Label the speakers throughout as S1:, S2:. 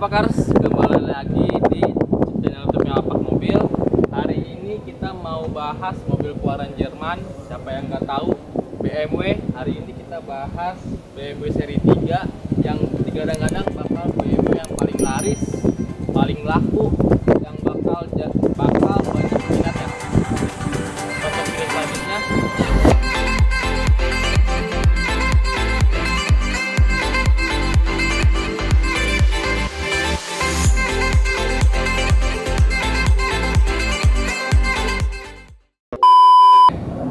S1: Halo Pakars, kembali lagi di channel YouTube-nya Lapak Mobil. Hari ini kita mau bahas mobil keluaran Jerman. Siapa yang nggak tahu, BMW. Hari ini kita bahas BMW seri 3 yang digadang-gadang bakal BMW yang paling laris, paling laku, yang bakal banyak minatnya. Untuk video selanjutnya,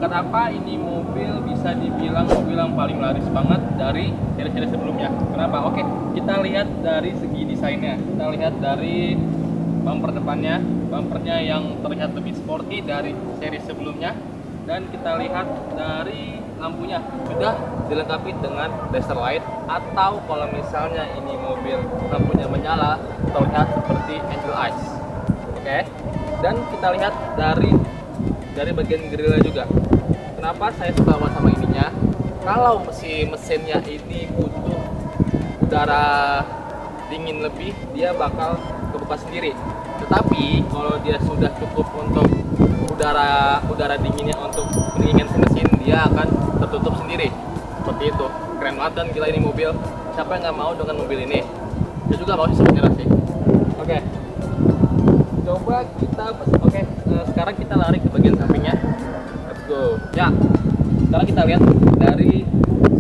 S1: kenapa ini mobil bisa dibilang mobil yang paling laris banget dari seri-seri sebelumnya? Kenapa? Oke, kita lihat dari segi desainnya. Kita lihat dari bumper depannya, bumpernya yang terlihat lebih sporty dari seri sebelumnya. Dan kita lihat dari lampunya, sudah dilengkapi dengan laser light, atau kalau misalnya ini mobil lampunya menyala, terlihat seperti angel eyes. Oke, dan kita lihat dari bagian grillnya juga. Kenapa saya suka banget sama ininya? Kalau mesinnya ini butuh udara dingin lebih, dia bakal kebuka sendiri. Tetapi kalau dia sudah cukup untuk udara dinginnya untuk pendinginan si mesin, dia akan tertutup sendiri. Seperti itu. Keren banget kan, gila ini mobil. Siapa yang nggak mau dengan mobil ini? Saya juga mau sih sebenarnya sih. Oke. Coba kita sekarang kita lari ke bagian sampingnya. Let's go. Ya, sekarang kita lihat dari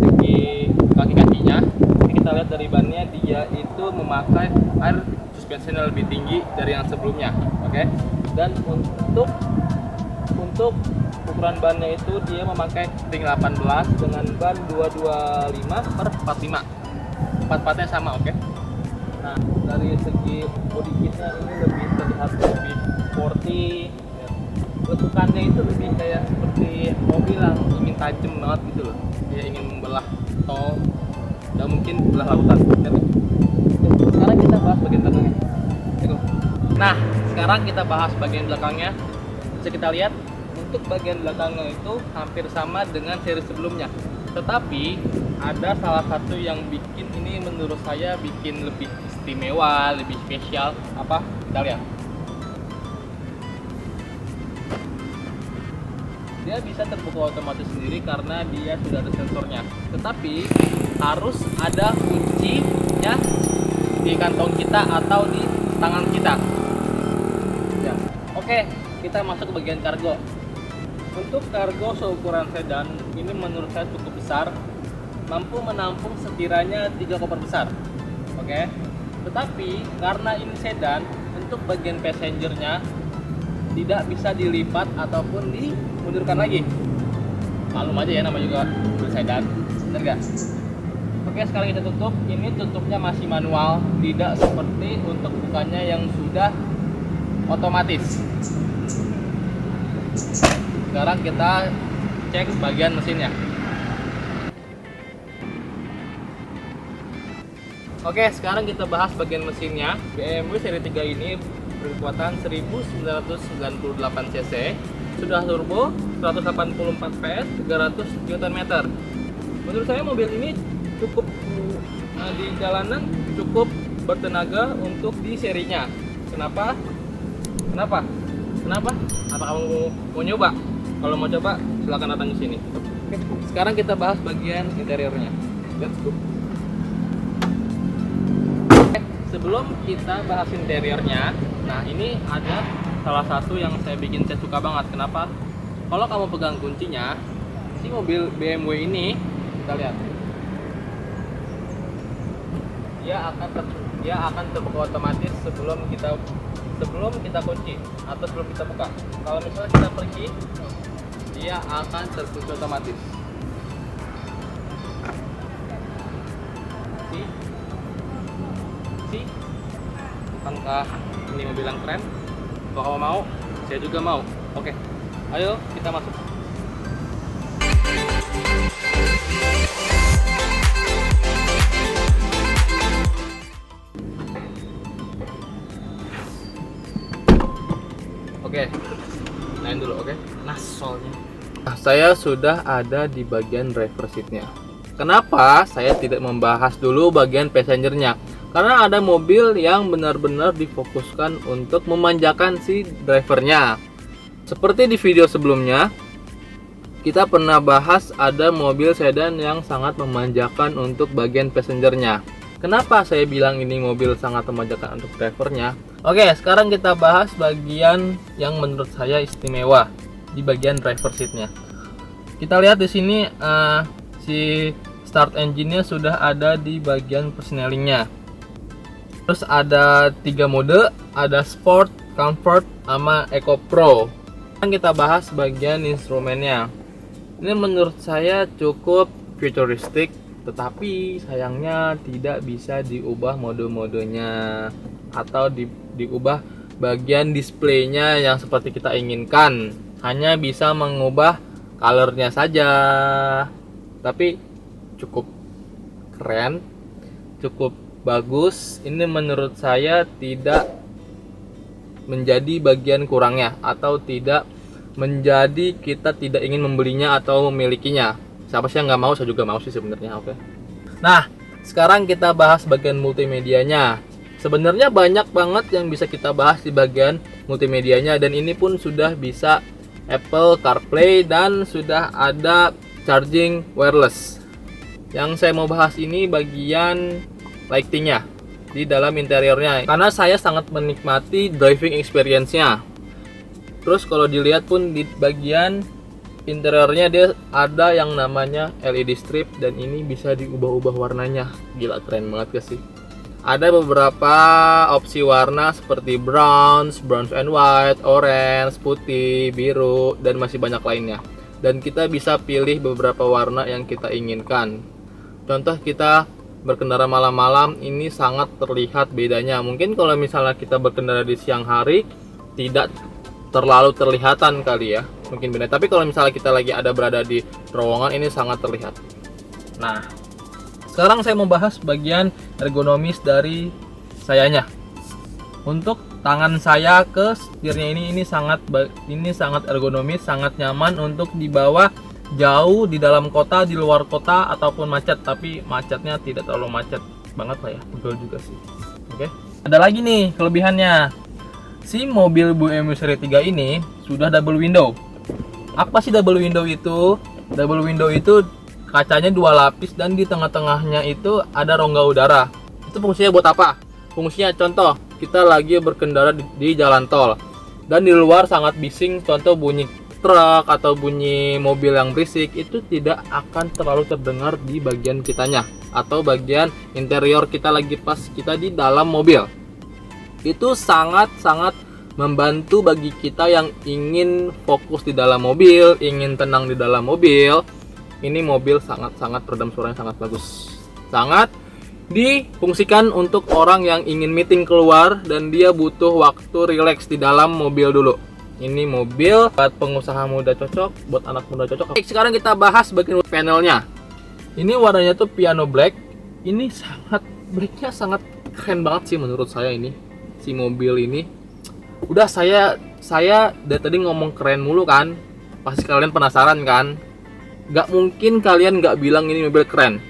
S1: segi kaki-kakinya. Ini kita lihat dari bannya, dia itu memakai air suspension yang lebih tinggi dari yang sebelumnya. Oke. Dan untuk ukuran bannya itu dia memakai ring 18 dengan ban 225/45. Empat-empatnya sama, oke. Nah, dari segi body kitnya ini lebih terlihat lebih sporty. Letukannya itu lebih kayak seperti mobil yang ingin tajam banget gitu loh. Dia ingin membelah tol dan mungkin belah lautan. Sekarang kita bahas bagian belakangnya. Nah, sekarang kita bahas bagian belakangnya. Bisa kita lihat untuk bagian belakangnya itu hampir sama dengan seri sebelumnya. Tetapi ada salah satu yang bikin ini menurut saya bikin lebih istimewa, lebih spesial. Apa? Kita lihat. Dia bisa terbuka otomatis sendiri karena dia sudah ada sensornya. Tetapi harus ada kuncinya di kantong kita atau di tangan kita. Ya. Oke, kita masuk ke bagian kargo. Untuk kargo seukuran sedan ini menurut saya cukup besar, mampu menampung sekiranya 3 koper besar. Oke. Tetapi karena ini sedan, untuk bagian passengernya tidak bisa dilipat ataupun dimundurkan lagi. Malum aja ya, namanya juga sedan, bener gak? Oke, sekarang kita tutup. Ini tutupnya masih manual, tidak seperti untuk bukanya yang sudah otomatis. Sekarang kita cek bagian mesinnya. Oke, sekarang kita bahas bagian mesinnya. BMW seri 3 ini berkekuatan 1998 cc, sudah turbo, 184 PS, 300 Nm. Menurut saya mobil ini cukup di jalanan cukup bertenaga untuk di serinya. Kenapa? Apa kamu mau nyoba? Kalau mau coba, silahkan datang ke sini. Oke, sekarang kita bahas bagian interiornya. Let's go. Sebelum kita bahas interiornya, nah ini ada salah satu yang saya suka banget. Kenapa? Kalau kamu pegang kuncinya, si mobil BMW ini, kita lihat, dia akan terbuka otomatis sebelum kita kunci atau sebelum kita buka. Kalau misalnya kita pergi, dia akan terkunci otomatis. Bukankah ini mobil yang keren? Kalau kamu mau, saya juga mau. Oke, ayo kita masuk. Oke, naik dulu, oke? Nasolnya. Nah, saya sudah ada di bagian driver seatnya. Kenapa saya tidak membahas dulu bagian passengernya? Karena ada mobil yang benar-benar difokuskan untuk memanjakan si drivernya. Seperti di video sebelumnya, kita pernah bahas ada mobil sedan yang sangat memanjakan untuk bagian passengernya. Kenapa saya bilang ini mobil sangat memanjakan untuk drivernya? Oke, sekarang kita bahas bagian yang menurut saya istimewa di bagian driver seatnya. Kita lihat di sini si start engine-nya sudah ada di bagian persnelingnya. Terus ada 3 mode, ada Sport, Comfort, sama Eco Pro. Sekarang kita bahas bagian instrumennya. Ini menurut saya cukup futuristik, tetapi sayangnya tidak bisa diubah mode-modenya atau diubah bagian displaynya yang seperti kita inginkan. Hanya bisa mengubah colornya saja. Tapi cukup keren, cukup bagus. Ini menurut saya tidak menjadi bagian kurangnya atau tidak menjadi kita tidak ingin membelinya atau memilikinya. Siapa sih yang nggak mau? Saya juga mau sih sebenarnya. Oke. Nah, sekarang kita bahas bagian multimedianya. Sebenarnya banyak banget yang bisa kita bahas di bagian multimedianya, dan ini pun sudah bisa Apple CarPlay dan sudah ada charging wireless. Yang saya mau bahas ini bagian lightingnya di dalam interiornya, karena saya sangat menikmati driving experience-nya. Terus kalau dilihat pun di bagian interiornya dia ada yang namanya LED strip, dan ini bisa diubah-ubah warnanya. Gila, keren banget gak sih? Ada beberapa opsi warna seperti bronze and white, orange, putih, biru, dan masih banyak lainnya. Dan kita bisa pilih beberapa warna yang kita inginkan. Contoh kita berkendara malam-malam, ini sangat terlihat bedanya. Mungkin kalau misalnya kita berkendara di siang hari tidak terlalu terlihatan kali ya, mungkin beda. Tapi kalau misalnya kita lagi berada di terowongan, ini sangat terlihat. Nah, sekarang saya mau bahas bagian ergonomis dari sayanya. Untuk tangan saya ke setirnya ini sangat ergonomis, sangat nyaman untuk dibawa jauh di dalam kota, di luar kota, ataupun macet. Tapi macetnya tidak terlalu macet banget lah ya, betul juga sih. Oke. Ada lagi nih kelebihannya. Si mobil BMW seri 3 ini sudah double window. Apa sih double window itu? Double window itu kacanya 2 lapis dan di tengah-tengahnya itu ada rongga udara. Itu fungsinya buat apa? Fungsinya contoh, kita lagi berkendara di jalan tol dan di luar sangat bising, contoh bunyi truk atau bunyi mobil yang berisik, itu tidak akan terlalu terdengar di bagian kitanya atau bagian interior kita lagi pas kita di dalam mobil. Itu sangat-sangat membantu bagi kita yang ingin fokus di dalam mobil, ingin tenang di dalam mobil. Ini mobil sangat-sangat peredam suaranya sangat bagus. Sangat difungsikan untuk orang yang ingin meeting keluar dan dia butuh waktu rileks di dalam mobil dulu. Ini mobil buat pengusaha muda cocok, buat anak muda cocok. Oke, sekarang kita bahas bagian panelnya. Ini warnanya tuh piano black. Ini blacknya sangat keren banget sih menurut saya ini. Si mobil ini udah saya dari tadi ngomong keren mulu kan, pasti kalian penasaran kan? Gak mungkin kalian gak bilang ini mobil keren.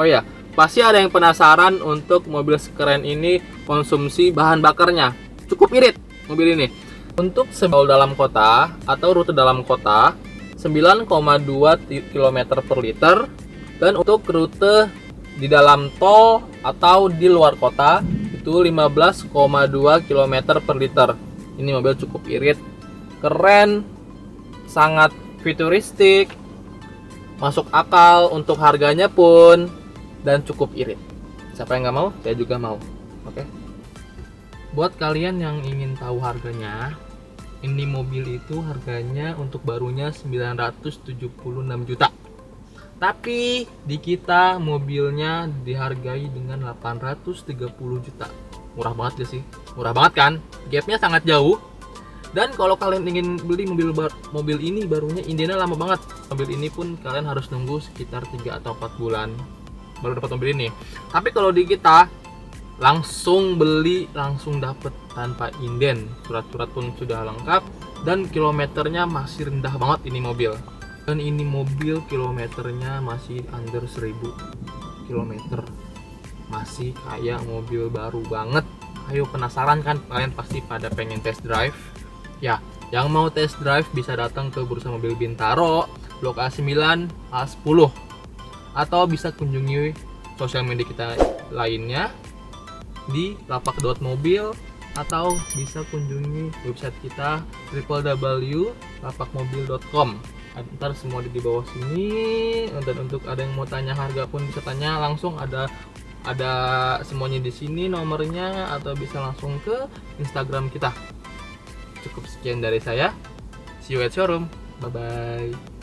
S1: Oh ya, pasti ada yang penasaran untuk mobil sekeren ini konsumsi bahan bakarnya. Cukup irit mobil ini. Untuk dalam kota atau rute dalam kota 9,2 km per liter, dan untuk rute di dalam tol atau di luar kota itu 15,2 km per liter. Ini mobil cukup irit, keren, sangat futuristik, masuk akal untuk harganya pun, dan cukup irit. Siapa yang nggak mau? Saya juga mau. Oke. Buat kalian yang ingin tahu harganya, ini mobil itu harganya untuk barunya 976 juta. Tapi di kita mobilnya dihargai dengan 830 juta. Murah banget gak sih? Murah banget kan? Gapnya sangat jauh. Dan kalau kalian ingin beli mobil ini barunya, indenya lama banget. Mobil ini pun kalian harus nunggu sekitar 3 atau 4 bulan baru dapat mobil ini. Tapi kalau di kita langsung beli, langsung dapat tanpa inden. Surat-surat pun sudah lengkap dan kilometernya masih rendah banget ini mobil. Dan ini mobil kilometernya masih under 1000 kilometer. masih kayak mobil baru banget. Ayo, penasaran kan? Kalian pasti pada pengen test drive. Ya, yang mau test drive bisa datang ke Bursa Mobil Bintaro, Blok A9, A10. Atau bisa kunjungi sosial media kita lainnya di lapak.mobil, atau bisa kunjungi website kita www.lapakmobil.com. Ntar semua di bawah sini. Dan untuk ada yang mau tanya harga pun bisa tanya langsung, ada semuanya di sini nomornya, atau bisa langsung ke Instagram kita. Cukup sekian dari saya. See you at showroom. Bye bye.